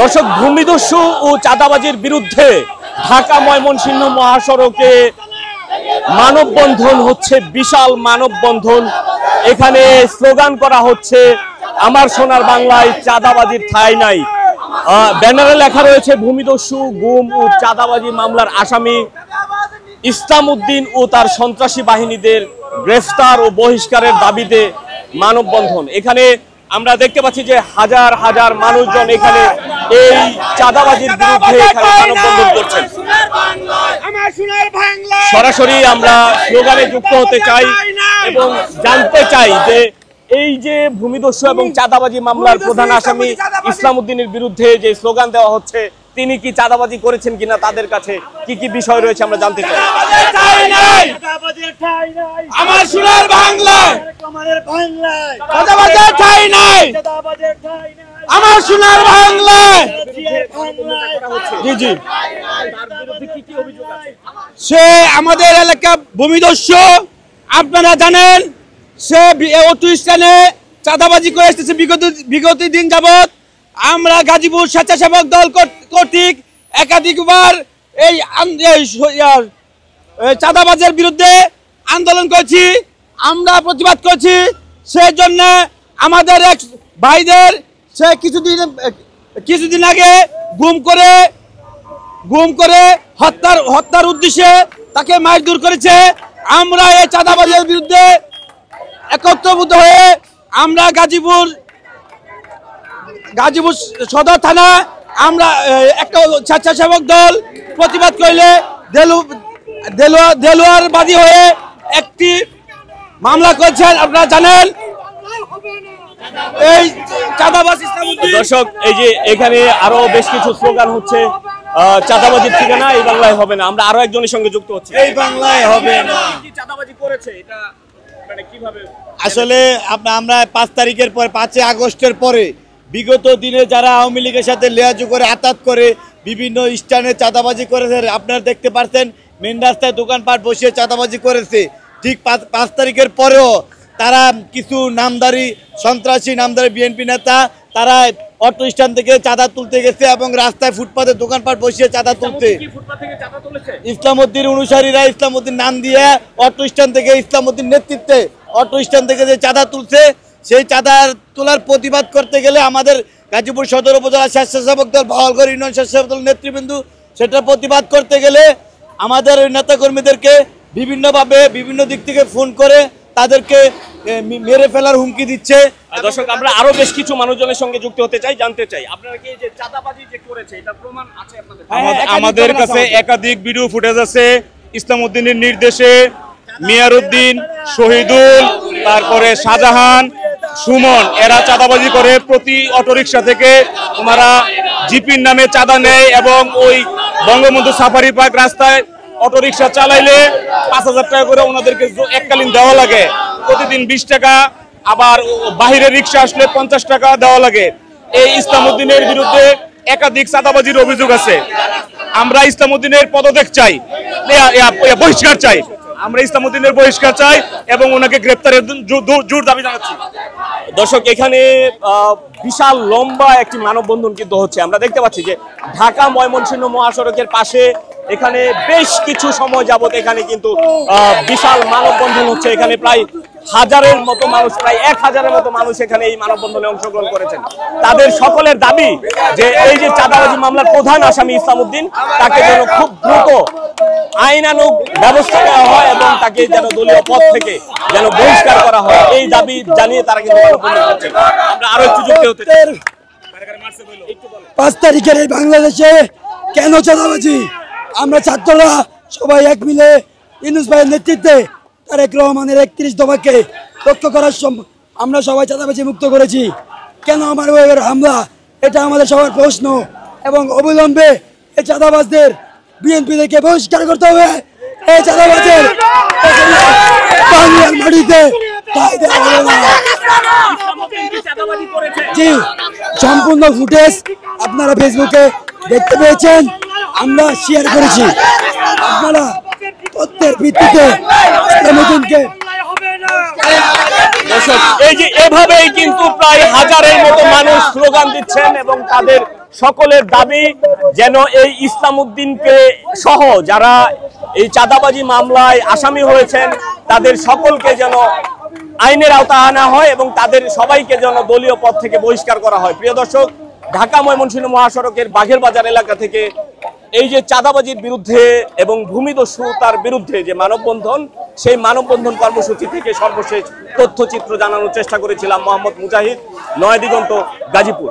দর্শক, ভূমিদস্যু ও চাঁদাবাজির বিরুদ্ধে ঢাকা ময়মনসিংহ মহাসড়কে মানববন্ধন হচ্ছে, বিশাল মানববন্ধন। এখানে স্লোগান করা হচ্ছে, আমার সোনার বাংলায় চাঁদাবাজির ঠাঁই নাই। ব্যানারে লেখা রয়েছে, ভূমিদস্যু, গুম ও চাঁদাবাজি মামলার আসামি ইসলাম উদ্দিন ও তার সন্ত্রাসী বাহিনীদের গ্রেফতার ও বহিষ্কারের দাবিতে মানববন্ধন। এখানে আমরা দেখতে পাচ্ছি যে হাজার হাজার মানুষজন এখানে এই চাঁদাবাজির বিরুদ্ধে এখানে মানববন্ধন করছেন। সরাসরি আমরা স্লোগানে যুক্ত হতে চাই এবং জানতে চাই যে এই যে ভূমিদস্যু এবং চাঁদাবাজি মামলার প্রধান আসামি ইসলাম উদ্দিনের বিরুদ্ধে যে স্লোগান দেওয়া হচ্ছে, তিনি কি চাঁদাবাজি করেছেন কিনা, তাদের কাছে কি কি বিষয় রয়েছে আমরা জানতে চাই। আমার সোনার বাংলায় চাঁদাবাজির ঠাঁই নাই, আমার সোনার বাংলায়। জি জি, সে আমাদের এলাকা ভূমিদস্যু, আপনারা জানেন সে অটো স্ট্যান্ডে চাঁদাবাজি করে এসেছে বিগত দিন যাবৎ। আমরা গাজীপুর স্বেচ্ছাসেবক দল কর্তৃক একাধিকবার এই চাঁদাবাজের বিরুদ্ধে আন্দোলন করেছি, আমরা প্রতিবাদ করেছি। সেই জন্য আমাদের এক ভাইদের সে কিছুদিন আগে গুম করে হত্যার উদ্দেশ্যে তাকে মারধর করেছে। আমরা এই চাঁদাবাজের বিরুদ্ধে একত্রবদ্ধ হয়ে আমরা গাজীপুর সদর থানা আমরা একটা স্বেচ্ছাসেবক দল প্রতিবাদ করলে দেলোয়ারবাদী হয়ে একটি মামলা করেছেন, আপনারা জানেন। এই চাঁদাবাজ দর্শক, এই যে এখানে আরো বেশ কিছু স্লোগান হচ্ছে, চাঁদাবাজির ঠিকানা এই বাংলায় হবে না। আমরা আরো একজনের সঙ্গে যুক্ত হচ্ছি, এই বাংলায় হবে না। কি চাঁদাবাজি করেছে এটা মানে কিভাবে? আসলে আমরা 5 তারিখের পর 5 আগস্টের পরে বিগত দিনে যারা আওয়ামী লীগের সাথে লেয়াজু করে আতাত করে বিভিন্ন স্থানে চাঁদাবাজি করেছে, আপনারা দেখতে পাচ্ছেন মেন রাস্তায় দোকানপাট বসিয়ে চাঁদাবাজি করেছে। ঠিক 5 তারিখের পরেও তারা কিছু নামধারী সন্ত্রাসী নামধারী বিএনপি নেতা তারা অটো স্ট্যান্ড থেকে চাঁদা তুলতে গেছে এবং রাস্তায় ফুটপাতে দোকানপাট বসিয়ে চাঁদা তুলছে। ইসলাম উদ্দিন অনুসারীরা ইসলাম উদ্দিন নাম দিয়ে অটো স্ট্যান্ড থেকে ইসলাম উদ্দিন নেতৃত্বে অটো স্ট্যান্ড থেকে যে চাঁদা তুলছে, সেই চাঁদা তোলার প্রতিবাদ করতে গেলে আমাদের গাজীপুর সদর উপজেলা স্বেচ্ছাসেবক দল ভাওয়ালগড় ইউনিয়ন স্বেচ্ছাসেবক দল নেতৃবৃন্দ সেটা প্রতিবাদ করতে গেলে আমাদের নেতাকর্মীদেরকে বিভিন্নভাবে বিভিন্ন দিক থেকে ফোন করে তাদেরকে মেরে ফেলার হুমকি দিচ্ছে। দর্শক, আমরা আরো বেশ কিছু মানুষজনের সঙ্গে যুক্ত হতে চাই, জানতে চাই আপনারা কি যে চাঁদাবাজি যে করেছে এটা প্রমাণ আছে আপনাদের? আমাদের কাছে একাধিক ভিডিও ফুটেজ আছে। ইসলাম উদ্দিনের নির্দেশে মিয়ার উদ্দিন, শহীদুল, তারপরে শাহজাহান, সুমন এরা চাঁদাবাজি করে প্রতি অটোরিকশা থেকে ওনারা জিপির নামে চাঁদা নেয় এবং ওই বঙ্গবন্ধু সাফারি পার্ক রাস্তায় অটোরিকশা চালাইলে 5000 টাকা করে ওনাদেরকে এককালীন দেওয়া লাগে, প্রতিদিন 20 টাকা। আবার বাহিরের রিক্সা আসলে 50 টাকা দেওয়া লাগে। এই ইসলাম উদ্দিনের বিরুদ্ধে একাধিক চাঁদাবাজির অভিযোগ আছে। আমরা ইসলাম উদ্দিনের পদত্যাগ চাই, বহিষ্কার চাই। আমরা ইসলাম উদ্দিনের বহিষ্কার চাই এবং ওনাকে গ্রেপ্তারের জোর দাবি জানাচ্ছি। দর্শক, এখানে বিশাল লম্বা একটি মানববন্ধন কিন্তু হচ্ছে। আমরা দেখতে পাচ্ছি যে ঢাকা ময়মনসিংহ মহাসড়কের পাশে এখানে বেশ কিছু সময় যাবত এখানে কিন্তু বিশাল মানববন্ধন হচ্ছে। এখানে প্রায় হাজারের মতো মানুষ, প্রায় 1000-এর মতো মানুষ এখানে এই মানববন্ধনে অংশগ্রহণ করেছেন। তাদের সকলের দাবি যে এই যে চাঁদাবাজি মামলার প্রধান আসামি ইসলাম উদ্দিন, তাকে যেন খুব দ্রুত আইনানুগ ব্যবস্থা নেওয়া হয় এবং তাকে যেন দলীয় পদ থেকে যেন বহিষ্কার করা হয়, এই দাবি জানিয়ে তারা কিন্তু মানববন্ধন করছেন। আমরা আরো একটু যুক্ত হতে চাই। 5 তারিখের এই বাংলাদেশে কেন চাঁদাবাজি? আমরা ছাত্ররা সবাই এক মিলে ইউনূস ভাইয়ের নেতৃত্বে তারেক রহমানের 31 দফাকে রক্ষা করার আমরা সবাই চাঁদাবাজি মুক্ত করেছি। কেন আমার ওয়ের হামলা? এটা আমাদের সবার প্রশ্ন এবং অবিলম্বে এই চাঁদাবাজদের বিএনপি থেকে বহিষ্কার করতে হবে। এই চাঁদাবাজের বাংলার মাটিতে জি, সম্পূর্ণ ফুটেজ আপনারা ফেসবুকে দেখতে পেয়েছেন, আমরা শেয়ার করেছি। আপনারা তথ্যের ভিত্তিতে ইসলাম উদ্দিনকে দর্শক, এই যে এভাবেই কিন্তু প্রায় হাজারের মতো মানুষ স্লোগান দিচ্ছেন এবং তাদের সকলের দাবি যেন এই ইসলামউদ্দিনকে সহ যারা এই চাঁদাবাজি মামলায় আসামি হয়েছেন তাদের সকলকে যেন আইনের আওতায় আনা হয় এবং তাদের সবাইকে যেন দলীয় পদ থেকে বহিষ্কার করা হয়। প্রিয় দর্শক, ঢাকা ময়মনসিংহ মহাসড়কের বাঘের বাজার এলাকা থেকে এই যে চাঁদাবাজির বিরুদ্ধে এবং ভূমিদস্যুতার বিরুদ্ধে যে মানববন্ধন, সেই মানববন্ধন কর্মসূচি থেকে সর্বশেষ তথ্যচিত্র জানানোর চেষ্টা করেছিলাম। মোহাম্মদ মুজাহিদ, নয়াদিগন্ত, গাজীপুর।